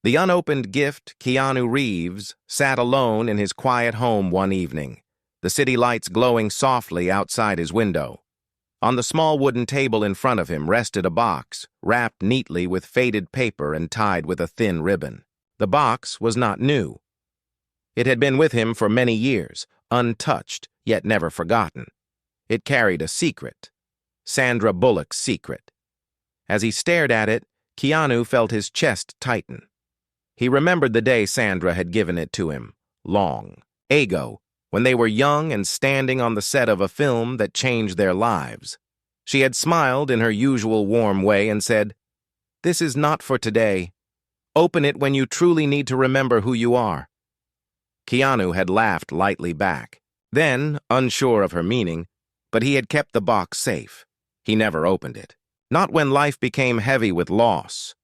The unopened gift, Keanu Reeves, sat alone in his quiet home one evening, the city lights glowing softly outside his window. On the small wooden table in front of him rested a box, wrapped neatly with faded paper and tied with a thin ribbon. The box was not new. It had been with him for many years, untouched, yet never forgotten. It carried a secret, Sandra Bullock's secret. As he stared at it, Keanu felt his chest tighten. He remembered the day Sandra had given it to him, long ago, when they were young and standing on the set of a film that changed their lives. She had smiled in her usual warm way and said, "This is not for today. Open it when you truly need to remember who you are." Keanu had laughed lightly back. Then, unsure of her meaning, but he had kept the box safe. He never opened it. Not when life became heavy with loss.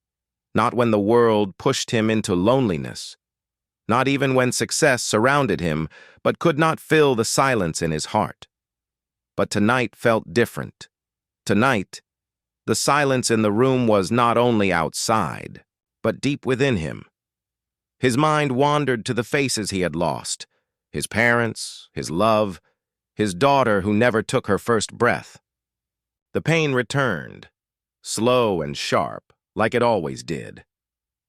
Not when the world pushed him into loneliness. Not even when success surrounded him, but could not fill the silence in his heart. But tonight felt different. Tonight, the silence in the room was not only outside, but deep within him. His mind wandered to the faces he had lost, his parents, his love, his daughter who never took her first breath. The pain returned, slow and sharp, like it always did.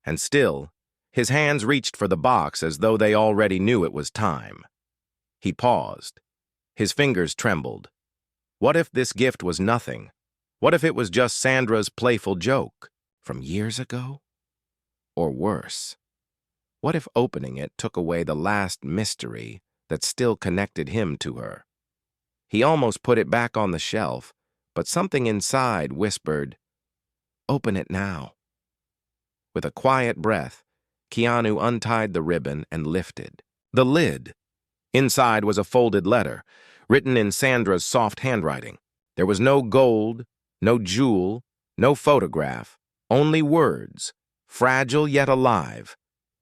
And still, his hands reached for the box as though they already knew it was time. He paused. His fingers trembled. What if this gift was nothing? What if it was just Sandra's playful joke from years ago? Or worse, what if opening it took away the last mystery that still connected him to her? He almost put it back on the shelf, but something inside whispered, "Open it now." With a quiet breath, Keanu untied the ribbon and lifted the lid. Inside was a folded letter, written in Sandra's soft handwriting. There was no gold, no jewel, no photograph, only words, fragile yet alive.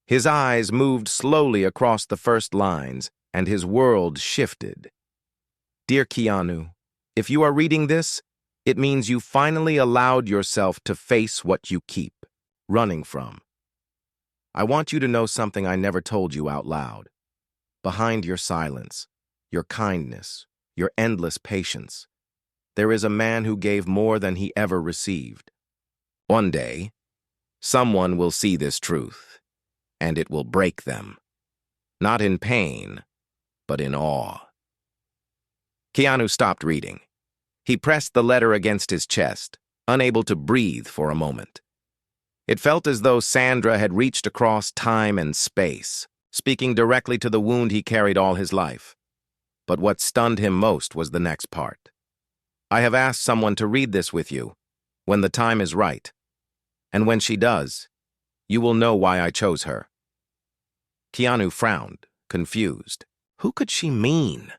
His eyes moved slowly across the first lines, and his world shifted. "Dear Keanu, if you are reading this, it means you finally allowed yourself to face what you keep running from. I want you to know something I never told you out loud. Behind your silence, your kindness, your endless patience, there is a man who gave more than he ever received. One day, someone will see this truth, and it will break them. Not in pain, but in awe." Keanu stopped reading. He pressed the letter against his chest, unable to breathe for a moment. It felt as though Sandra had reached across time and space, speaking directly to the wound he carried all his life. But what stunned him most was the next part. "I have asked someone to read this with you, when the time is right. And when she does, you will know why I chose her." Keanu frowned, confused. Who could she mean?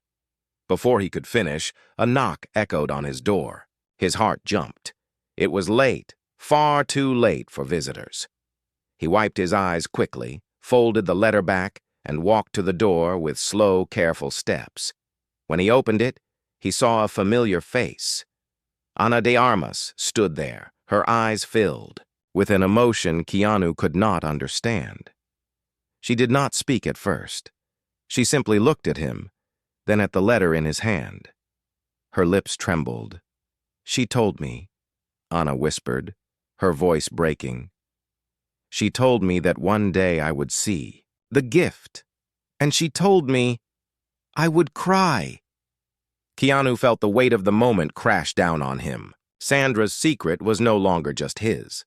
Before he could finish, a knock echoed on his door. His heart jumped. It was late, far too late for visitors. He wiped his eyes quickly, folded the letter back, and walked to the door with slow, careful steps. When he opened it, he saw a familiar face. Ana de Armas stood there, her eyes filled, with an emotion Keanu could not understand. She did not speak at first. She simply looked at him, then at the letter in his hand. Her lips trembled. "She told me," Ana whispered, her voice breaking. "She told me that one day I would see the gift, and she told me I would cry." Keanu felt the weight of the moment crash down on him. Sandra's secret was no longer just his.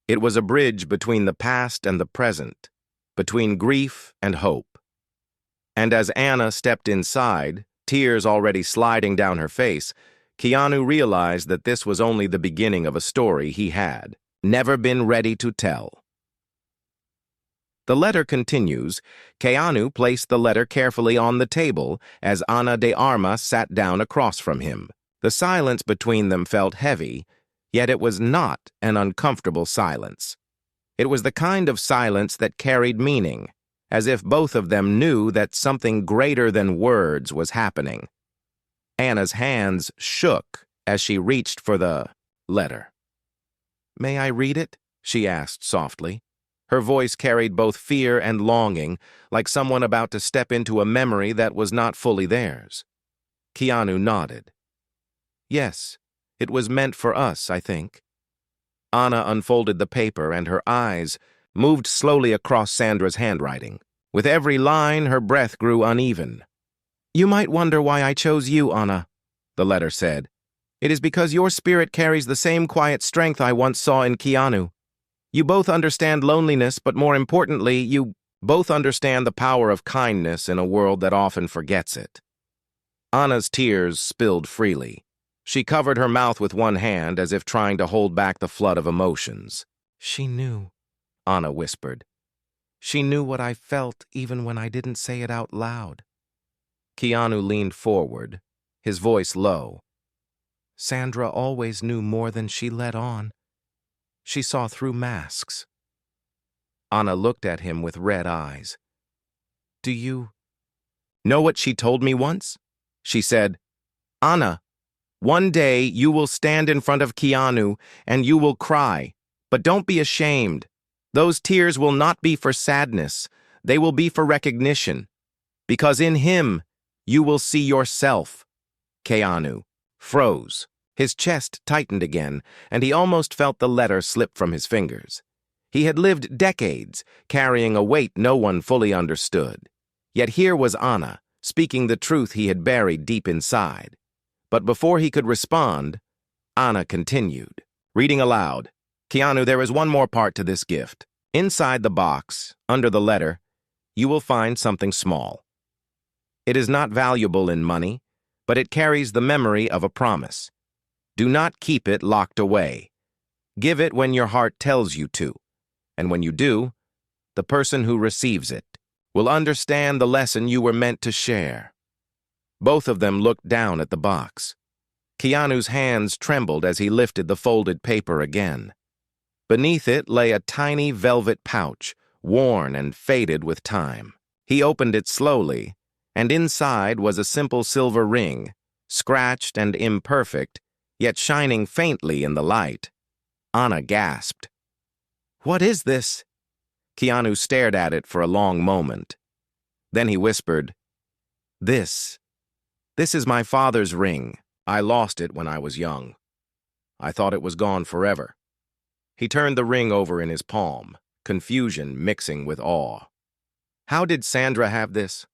It was a bridge between the past and the present, between grief and hope. And as Anna stepped inside, tears already sliding down her face, Keanu realized that this was only the beginning of a story he had never been ready to tell. The letter continues. Keanu placed the letter carefully on the table as Ana de Armas sat down across from him. The silence between them felt heavy, yet it was not an uncomfortable silence. It was the kind of silence that carried meaning, as if both of them knew that something greater than words was happening. Anna's hands shook as she reached for the letter. "May I read it?" she asked softly. Her voice carried both fear and longing, like someone about to step into a memory that was not fully theirs. Keanu nodded. Yes, it was meant for us, I think. Anna unfolded the paper, and her eyes moved slowly across Sandra's handwriting. With every line, her breath grew uneven. You might wonder why I chose you, Anna, the letter said. It is because your spirit carries the same quiet strength I once saw in Keanu. You both understand loneliness, but more importantly, you both understand the power of kindness in a world that often forgets it. Anna's tears spilled freely. She covered her mouth with one hand as if trying to hold back the flood of emotions. She knew, Anna whispered. She knew what I felt even when I didn't say it out loud. Keanu leaned forward, his voice low. Sandra always knew more than she let on. She saw through masks. Anna looked at him with red eyes. Do you know what she told me once? She said, Anna, one day you will stand in front of Keanu and you will cry, but don't be ashamed. Those tears will not be for sadness. They will be for recognition. Because in him, you will see yourself. Keanu froze. His chest tightened again, and he almost felt the letter slip from his fingers. He had lived decades, carrying a weight no one fully understood. Yet here was Anna, speaking the truth he had buried deep inside. But before he could respond, Anna continued, reading aloud. Keanu, there is one more part to this gift. Inside the box, under the letter, you will find something small. It is not valuable in money, but it carries the memory of a promise. Do not keep it locked away. Give it when your heart tells you to. And when you do, the person who receives it will understand the lesson you were meant to share. Both of them looked down at the box. Keanu's hands trembled as he lifted the folded paper again. Beneath it lay a tiny velvet pouch, worn and faded with time. He opened it slowly, and inside was a simple silver ring, scratched and imperfect, yet shining faintly in the light. Anna gasped. What is this? Keanu stared at it for a long moment. Then he whispered, This is my father's ring. I lost it when I was young. I thought it was gone forever. He turned the ring over in his palm, confusion mixing with awe. How did Sandra have this?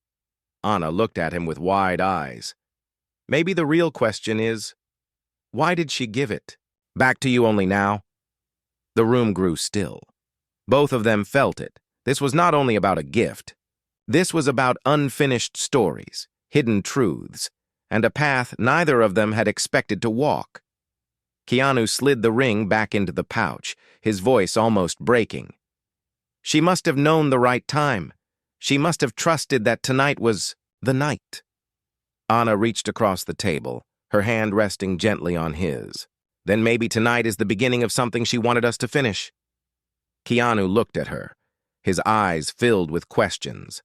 Anna looked at him with wide eyes. Maybe the real question is, why did she give it? Back to you only now? The room grew still. Both of them felt it. This was not only about a gift. This was about unfinished stories, hidden truths, and a path neither of them had expected to walk. Keanu slid the ring back into the pouch, his voice almost breaking. She must have known the right time. She must have trusted that tonight was the night. Anna reached across the table, her hand resting gently on his. Then maybe tonight is the beginning of something she wanted us to finish. Keanu looked at her, his eyes filled with questions.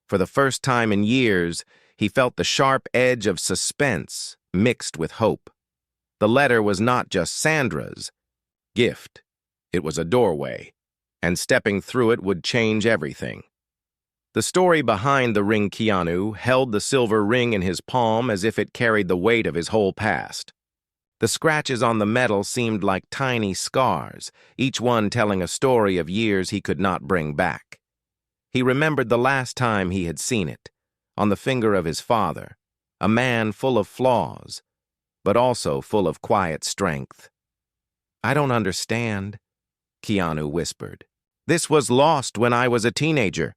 For the first time in years, he felt the sharp edge of suspense mixed with hope. The letter was not just Sandra's gift. It was a doorway, and stepping through it would change everything. The story behind the ring Keanu held the silver ring in his palm as if it carried the weight of his whole past. The scratches on the metal seemed like tiny scars, each one telling a story of years he could not bring back. He remembered the last time he had seen it, on the finger of his father, a man full of flaws, but also full of quiet strength. I don't understand, Keanu whispered. This was lost when I was a teenager.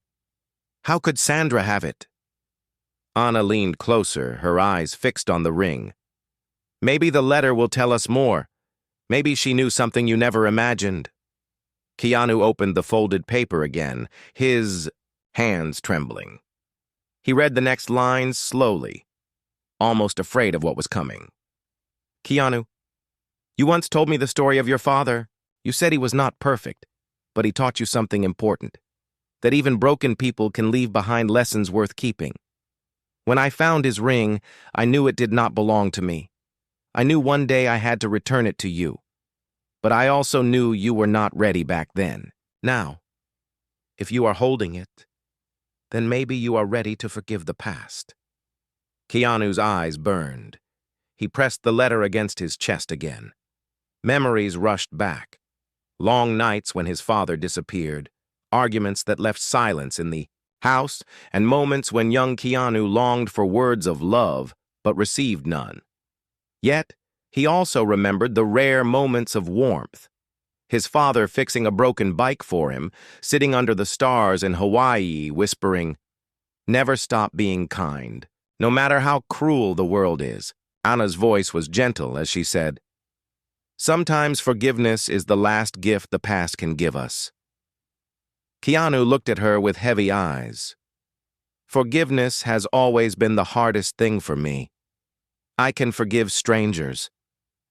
How could Sandra have it? Anna leaned closer, her eyes fixed on the ring. Maybe the letter will tell us more. Maybe she knew something you never imagined. Keanu opened the folded paper again, his hands trembling. He read the next lines slowly, almost afraid of what was coming. Keanu, you once told me the story of your father. You said he was not perfect, but he taught you something important, that even broken people can leave behind lessons worth keeping. When I found his ring, I knew it did not belong to me. I knew one day I had to return it to you. But I also knew you were not ready back then. Now, If you are holding it, then maybe you are ready to forgive the past. Keanu's eyes burned. He pressed the letter against his chest again. Memories rushed back. Long nights when his father disappeared, arguments that left silence in the house, and moments when young Keanu longed for words of love but received none. Yet, he also remembered the rare moments of warmth. His father fixing a broken bike for him, sitting under the stars in Hawaii, whispering, "Never stop being kind, no matter how cruel the world is." Anna's voice was gentle as she said, "Sometimes forgiveness is the last gift the past can give us." Keanu looked at her with heavy eyes. "Forgiveness has always been the hardest thing for me. I can forgive strangers.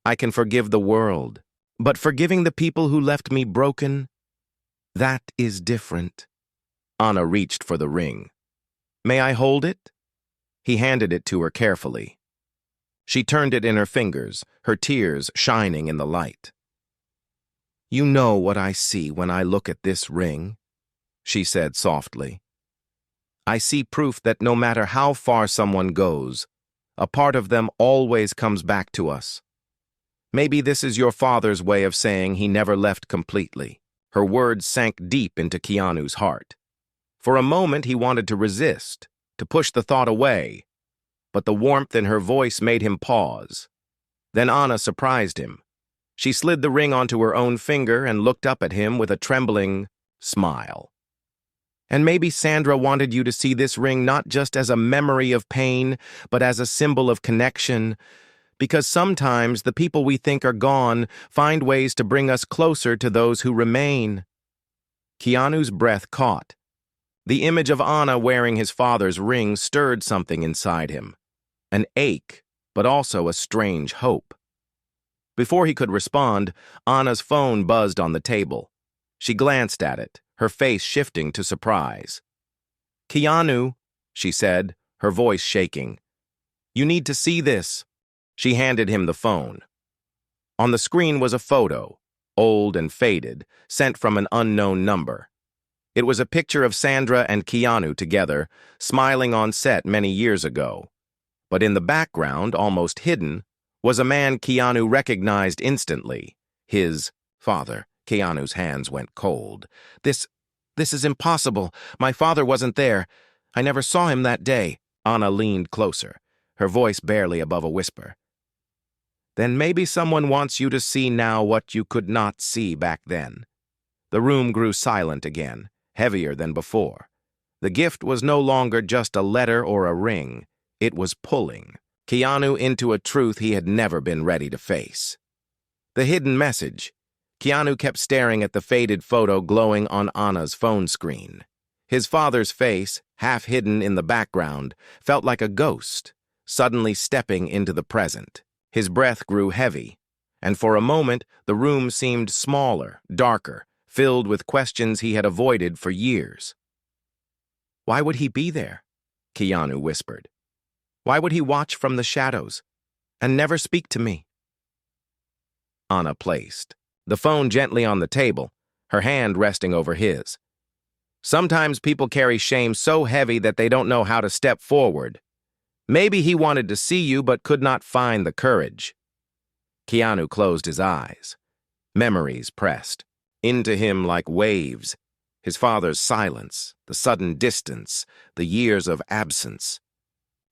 I can forgive the world. But forgiving the people who left me broken, that is different." Anna reached for the ring. "May I hold it?" He handed it to her carefully. She turned it in her fingers, her tears shining in the light. "You know what I see when I look at this ring," she said softly. "I see proof that no matter how far someone goes, a part of them always comes back to us. Maybe this is your father's way of saying he never left completely." Her words sank deep into Keanu's heart. For a moment he wanted to resist, to push the thought away, but the warmth in her voice made him pause. Then Anna surprised him. She slid the ring onto her own finger and looked up at him with a trembling smile. "And maybe Sandra wanted you to see this ring not just as a memory of pain, but as a symbol of connection, because sometimes the people we think are gone find ways to bring us closer to those who remain." Keanu's breath caught. The image of Anna wearing his father's ring stirred something inside him. An ache, but also a strange hope. Before he could respond, Anna's phone buzzed on the table. She glanced at it, her face shifting to surprise. "Keanu," she said, her voice shaking. "You need to see this." She handed him the phone. On the screen was a photo, old and faded, sent from an unknown number. It was a picture of Sandra and Keanu together, smiling on set many years ago. But in the background, almost hidden, was a man Keanu recognized instantly. His father. Keanu's hands went cold. This is impossible. My father wasn't there. I never saw him that day." Anna leaned closer, her voice barely above a whisper. "Then maybe someone wants you to see now what you could not see back then." The room grew silent again, heavier than before. The gift was no longer just a letter or a ring. It was pulling Keanu into a truth he had never been ready to face. The hidden message. Keanu kept staring at the faded photo glowing on Anna's phone screen. His father's face, half hidden in the background, felt like a ghost, suddenly stepping into the present. His breath grew heavy, and for a moment the room seemed smaller, darker, filled with questions he had avoided for years. "Why would he be there?" Keanu whispered. "Why would he watch from the shadows and never speak to me?" Anna placed the phone gently on the table, her hand resting over his. "Sometimes people carry shame so heavy that they don't know how to step forward. Maybe he wanted to see you but could not find the courage." Keanu closed his eyes. Memories pressed into him like waves. His father's silence, the sudden distance, the years of absence.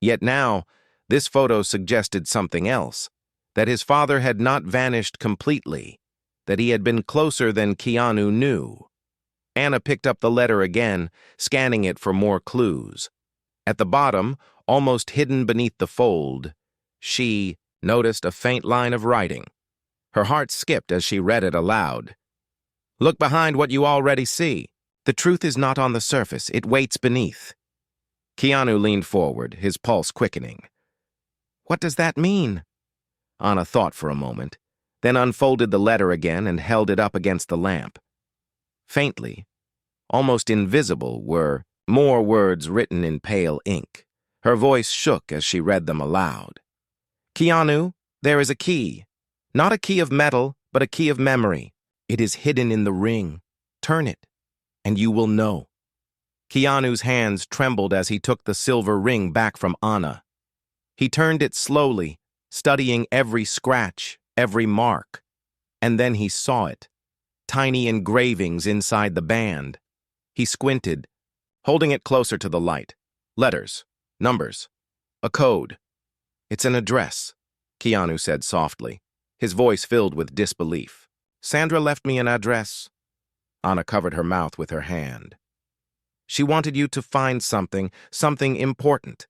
Yet now, this photo suggested something else, that his father had not vanished completely, that he had been closer than Keanu knew. Anna picked up the letter again, scanning it for more clues. At the bottom, almost hidden beneath the fold, she noticed a faint line of writing. Her heart skipped as she read it aloud. "Look behind what you already see. The truth is not on the surface, it waits beneath." Keanu leaned forward, his pulse quickening. "What does that mean?" Anna thought for a moment, then unfolded the letter again and held it up against the lamp. Faintly, almost invisible, were more words written in pale ink. Her voice shook as she read them aloud. "Keanu, there is a key. Not a key of metal, but a key of memory. It is hidden in the ring. Turn it, and you will know." Keanu's hands trembled as he took the silver ring back from Anna. He turned it slowly, studying every scratch, every mark. And then he saw it. Tiny engravings inside the band. He squinted, holding it closer to the light. Letters, numbers, a code. It's an address, Keanu said softly, his voice filled with disbelief. Sandra left me an address. Anna covered her mouth with her hand. She wanted you to find something important.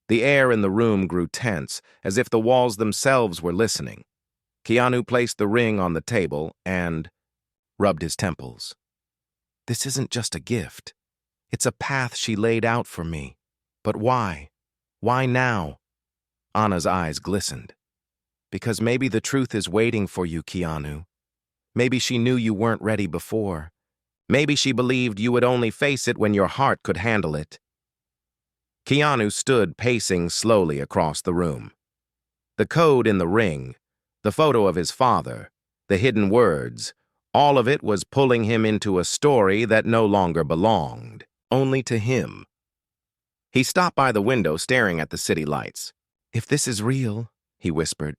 The air in the room grew tense, as if the walls themselves were listening. Keanu placed the ring on the table and rubbed his temples. This isn't just a gift. It's a path she laid out for me. But why? Why now? Anna's eyes glistened. Because maybe the truth is waiting for you, Keanu. Maybe she knew you weren't ready before. Maybe she believed you would only face it when your heart could handle it. Keanu stood pacing slowly across the room. The code in the ring, the photo of his father, the hidden words, all of it was pulling him into a story that no longer belonged, only to him. He stopped by the window staring at the city lights. If this is real, he whispered,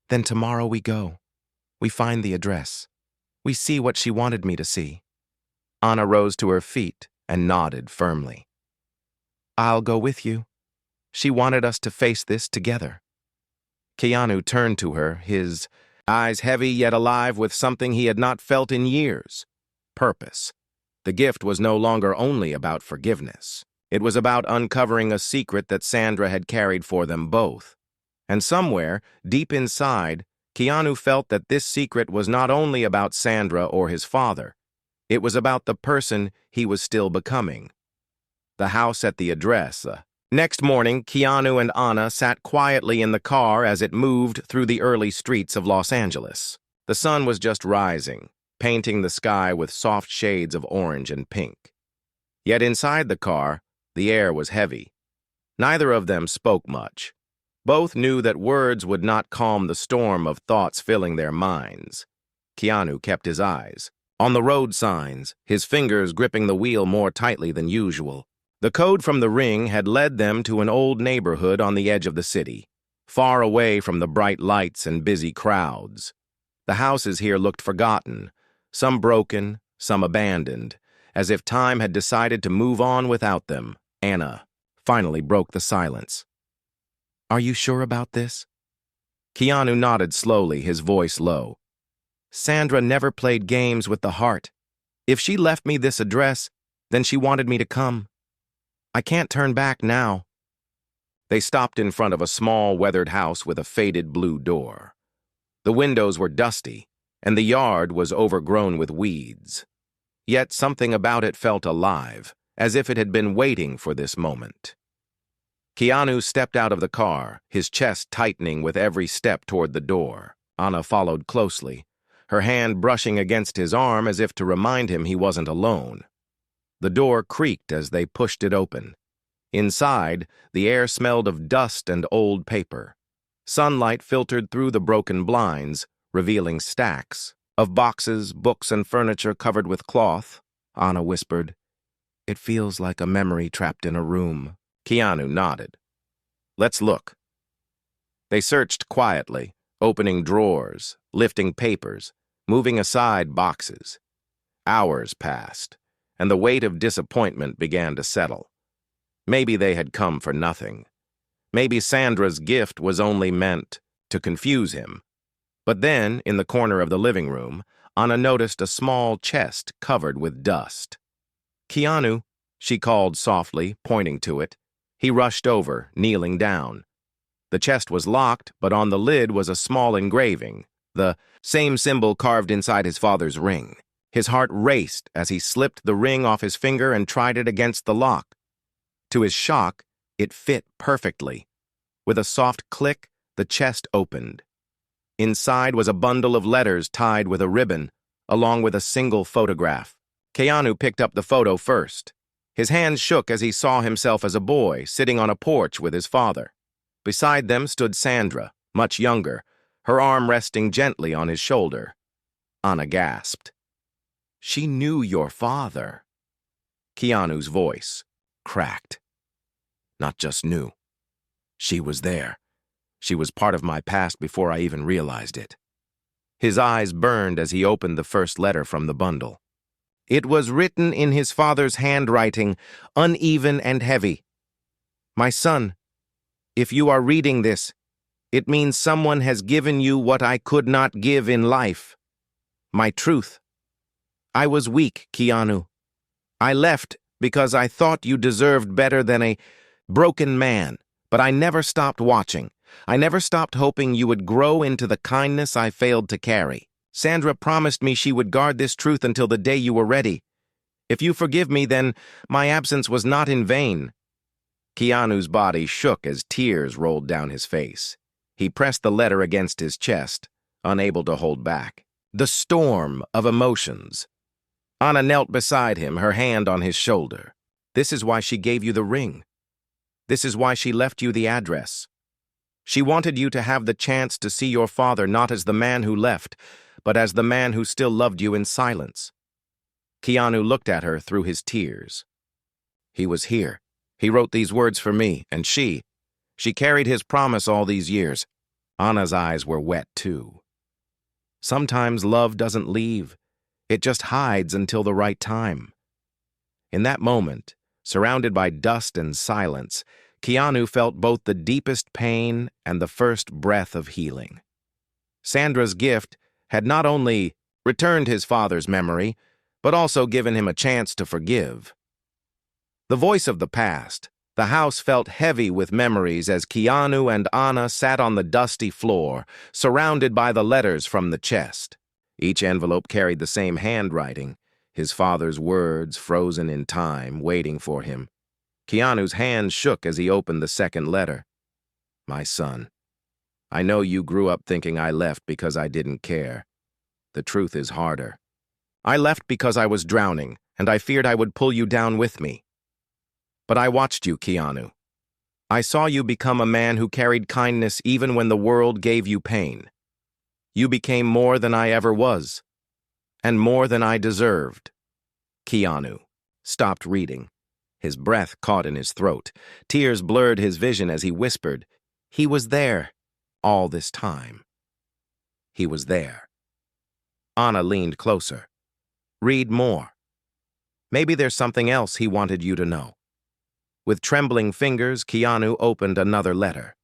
then tomorrow we go. We find the address. We see what she wanted me to see. Anna rose to her feet and nodded firmly. I'll go with you. She wanted us to face this together. Keanu turned to her, his eyes heavy yet alive with something he had not felt in years. Purpose. The gift was no longer only about forgiveness. It was about uncovering a secret that Sandra had carried for them both. And somewhere, deep inside, Keanu felt that this secret was not only about Sandra or his father. It was about the person he was still becoming. The house at the address. Next morning, Keanu and Anna sat quietly in the car as it moved through the early streets of Los Angeles. The sun was just rising, painting the sky with soft shades of orange and pink. Yet inside the car, the air was heavy. Neither of them spoke much. Both knew that words would not calm the storm of thoughts filling their minds. Keanu kept his eyes on the road signs, his fingers gripping the wheel more tightly than usual. The code from the ring had led them to an old neighborhood on the edge of the city, far away from the bright lights and busy crowds. The houses here looked forgotten, some broken, some abandoned, as if time had decided to move on without them. Anna finally broke the silence. Are you sure about this? Keanu nodded slowly, his voice low. Sandra never played games with the heart. If she left me this address, then she wanted me to come. I can't turn back now. They stopped in front of a small, weathered house with a faded blue door. The windows were dusty, and the yard was overgrown with weeds. Yet something about it felt alive, as if it had been waiting for this moment. Keanu stepped out of the car, his chest tightening with every step toward the door. Anna followed closely, her hand brushing against his arm as if to remind him he wasn't alone. The door creaked as they pushed it open. Inside, the air smelled of dust and old paper. Sunlight filtered through the broken blinds, revealing stacks of boxes, books, and furniture covered with cloth. Anna whispered, It feels like a memory trapped in a room. Keanu nodded. Let's look. They searched quietly, opening drawers, lifting papers, moving aside boxes. Hours passed, and the weight of disappointment began to settle. Maybe they had come for nothing. Maybe Sandra's gift was only meant to confuse him. But then, in the corner of the living room, Anna noticed a small chest covered with dust. Keanu, she called softly, pointing to it. He rushed over, kneeling down. The chest was locked, but on the lid was a small engraving, the same symbol carved inside his father's ring. His heart raced as he slipped the ring off his finger and tried it against the lock. To his shock, it fit perfectly. With a soft click, the chest opened. Inside was a bundle of letters tied with a ribbon, along with a single photograph. Keanu picked up the photo first. His hands shook as he saw himself as a boy, sitting on a porch with his father. Beside them stood Sandra, much younger, her arm resting gently on his shoulder. Anna gasped. She knew your father. Keanu's voice cracked. Not just knew. She was there. She was part of my past before I even realized it. His eyes burned as he opened the first letter from the bundle. It was written in his father's handwriting, uneven and heavy. My son, if you are reading this, it means someone has given you what I could not give in life. My truth. I was weak, Keanu. I left because I thought you deserved better than a broken man, but I never stopped watching. I never stopped hoping you would grow into the kindness I failed to carry. Sandra promised me she would guard this truth until the day you were ready. If you forgive me, then my absence was not in vain. Keanu's body shook as tears rolled down his face. He pressed the letter against his chest, unable to hold back. The storm of emotions. Anna knelt beside him, her hand on his shoulder. This is why she gave you the ring. This is why she left you the address. She wanted you to have the chance to see your father not as the man who left, but as the man who still loved you in silence. Keanu looked at her through his tears. He was here. He wrote these words for me, and she carried his promise all these years. Anna's eyes were wet, too. Sometimes love doesn't leave. It just hides until the right time. In that moment, surrounded by dust and silence, Keanu felt both the deepest pain and the first breath of healing. Sandra's gift had not only returned his father's memory, but also given him a chance to forgive. The voice of the past, the house felt heavy with memories as Keanu and Anna sat on the dusty floor, surrounded by the letters from the chest. Each envelope carried the same handwriting, his father's words frozen in time, waiting for him. Keanu's hand shook as he opened the second letter. My son, I know you grew up thinking I left because I didn't care. The truth is harder. I left because I was drowning, and I feared I would pull you down with me. But I watched you, Keanu. I saw you become a man who carried kindness even when the world gave you pain. You became more than I ever was, and more than I deserved. Keanu stopped reading. His breath caught in his throat. Tears blurred his vision as he whispered, he was there all this time. He was there. Anna leaned closer. Read more. Maybe there's something else he wanted you to know. With trembling fingers, Keanu opened another letter.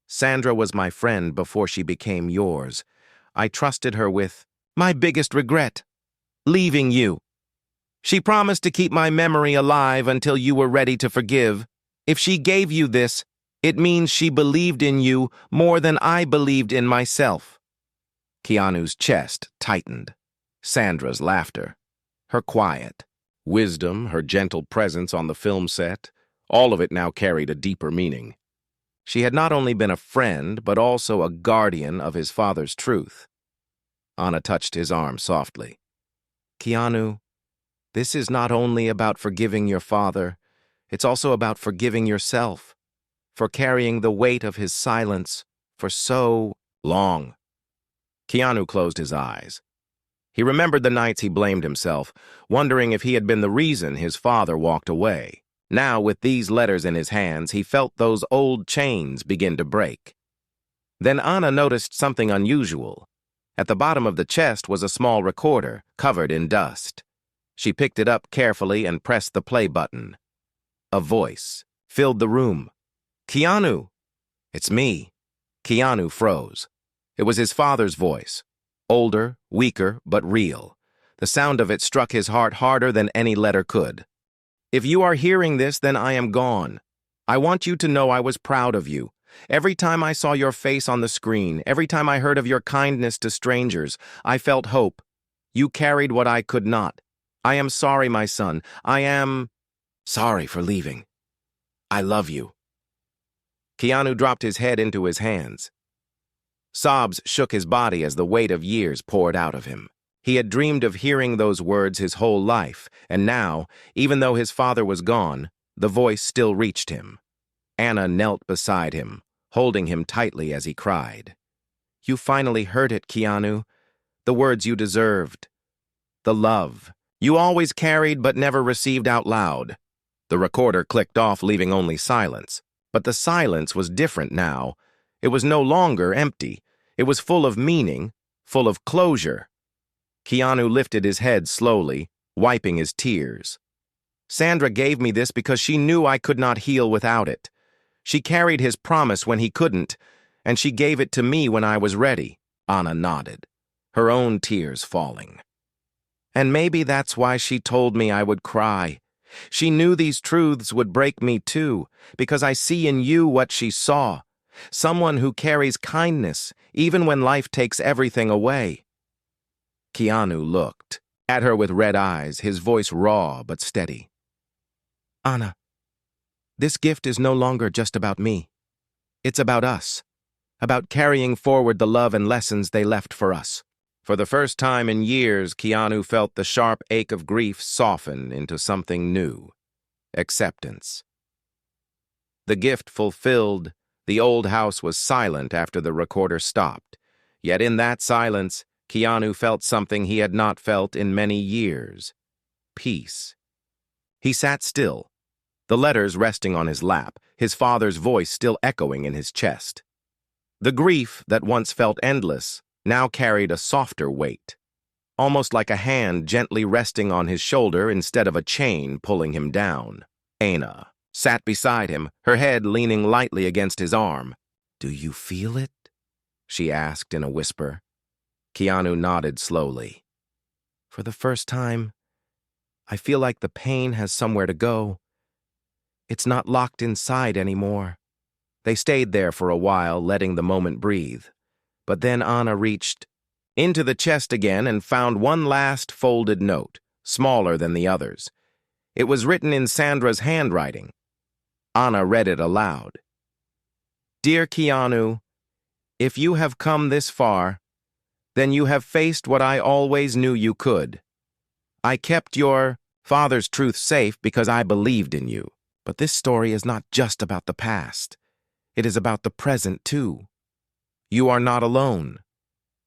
Sandra was my friend before she became yours. I trusted her with my biggest regret, leaving you. She promised to keep my memory alive until you were ready to forgive. If she gave you this, it means she believed in you more than I believed in myself. Keanu's chest tightened. Sandra's laughter, her quiet, wisdom, her gentle presence on the film set, all of it now carried a deeper meaning. She had not only been a friend, but also a guardian of his father's truth. Anna touched his arm softly. Keanu, this is not only about forgiving your father, it's also about forgiving yourself, for carrying the weight of his silence for so long. Keanu closed his eyes. He remembered the nights he blamed himself, wondering if he had been the reason his father walked away. Now, with these letters in his hands, he felt those old chains begin to break. Then Anna noticed something unusual. At the bottom of the chest was a small recorder, covered in dust. She picked it up carefully and pressed the play button. A voice filled the room. Keanu! It's me. Keanu froze. It was his father's voice. Older, weaker, but real. The sound of it struck his heart harder than any letter could. If you are hearing this, then I am gone. I want you to know I was proud of you. Every time I saw your face on the screen, every time I heard of your kindness to strangers, I felt hope. You carried what I could not. I am sorry, my son. I am sorry for leaving. I love you. Keanu dropped his head into his hands. Sobs shook his body as the weight of years poured out of him. He had dreamed of hearing those words his whole life, and now, even though his father was gone, the voice still reached him. Anna knelt beside him, holding him tightly as he cried. You finally heard it, Keanu. The words you deserved. The love You always carried but never received out loud. The recorder clicked off, leaving only silence. But the silence was different now. It was no longer empty. It was full of meaning, full of closure. Keanu lifted his head slowly, wiping his tears. Sandra gave me this because she knew I could not heal without it. She carried his promise when he couldn't, and she gave it to me when I was ready. Anna nodded, her own tears falling. And maybe that's why she told me I would cry. She knew these truths would break me too, because I see in you what she saw. Someone who carries kindness, even when life takes everything away. Keanu looked at her with red eyes, his voice raw but steady. Anna, this gift is no longer just about me. It's about us, about carrying forward the love and lessons they left for us. For the first time in years, Keanu felt the sharp ache of grief soften into something new. Acceptance. The gift fulfilled, the old house was silent after the recorder stopped. Yet in that silence, Keanu felt something he had not felt in many years. Peace. He sat still, the letters resting on his lap, his father's voice still echoing in his chest. The grief that once felt endless now carried a softer weight, almost like a hand gently resting on his shoulder instead of a chain pulling him down. Anna sat beside him, her head leaning lightly against his arm. "Do you feel it?" she asked in a whisper. Keanu nodded slowly. "For the first time, I feel like the pain has somewhere to go. It's not locked inside anymore." They stayed there for a while, letting the moment breathe. But then Anna reached into the chest again and found one last folded note, smaller than the others. It was written in Sandra's handwriting. Anna read it aloud. "Dear Keanu, if you have come this far, then you have faced what I always knew you could. I kept your father's truth safe because I believed in you. But this story is not just about the past. It is about the present, too. You are not alone.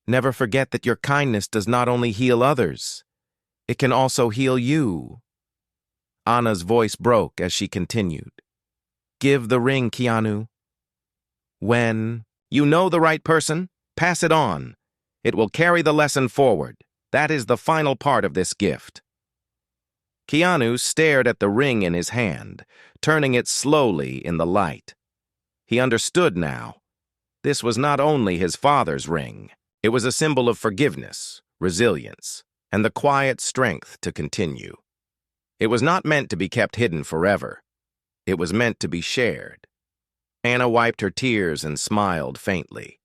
Never forget that your kindness does not only heal others, it can also heal you." Anna's voice broke as she continued. "Give the ring, Keanu. When you know the right person, pass it on. It will carry the lesson forward. That is the final part of this gift." Keanu stared at the ring in his hand, turning it slowly in the light. He understood now. This was not only his father's ring. It was a symbol of forgiveness, resilience, and the quiet strength to continue. It was not meant to be kept hidden forever. It was meant to be shared. Anna wiped her tears and smiled faintly.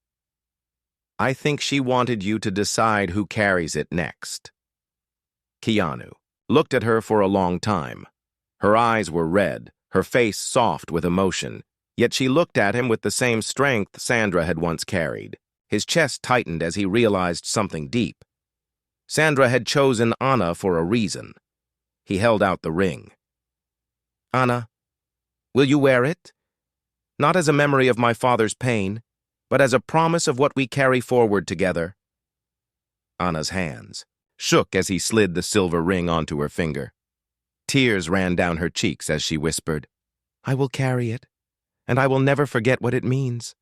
"I think she wanted you to decide who carries it next." Keanu looked at her for a long time. Her eyes were red, her face soft with emotion, yet she looked at him with the same strength Sandra had once carried. His chest tightened as he realized something deep. Sandra had chosen Anna for a reason. He held out the ring. "Anna, will you wear it? Not as a memory of my father's pain, but as a promise of what we carry forward together." Anna's hands shook as he slid the silver ring onto her finger. Tears ran down her cheeks as she whispered, "I will carry it, and I will never forget what it means."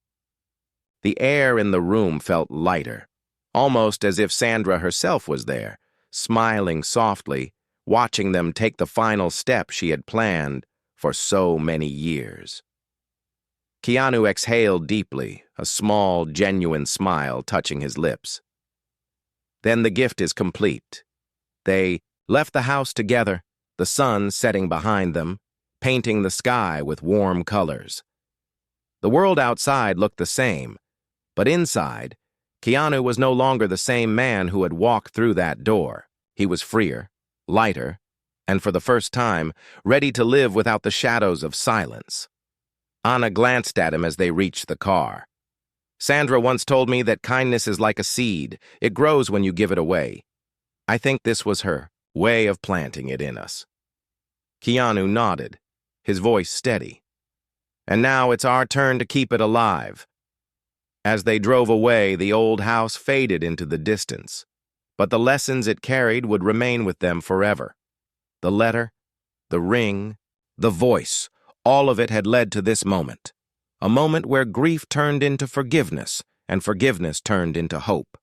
The air in the room felt lighter, almost as if Sandra herself was there, smiling softly, watching them take the final step she had planned for so many years. Keanu exhaled deeply, a small, genuine smile touching his lips. Then the gift is complete. They left the house together, the sun setting behind them, painting the sky with warm colors. The world outside looked the same, but inside, Keanu was no longer the same man who had walked through that door. He was freer, lighter, and for the first time, ready to live without the shadows of silence. Anna glanced at him as they reached the car. "Sandra once told me that kindness is like a seed. It grows when you give it away. I think this was her way of planting it in us." Keanu nodded, his voice steady. "And now it's our turn to keep it alive." As they drove away, the old house faded into the distance, but the lessons it carried would remain with them forever. The letter, the ring, the voice, all of it had led to this moment. A moment where grief turned into forgiveness, and forgiveness turned into hope.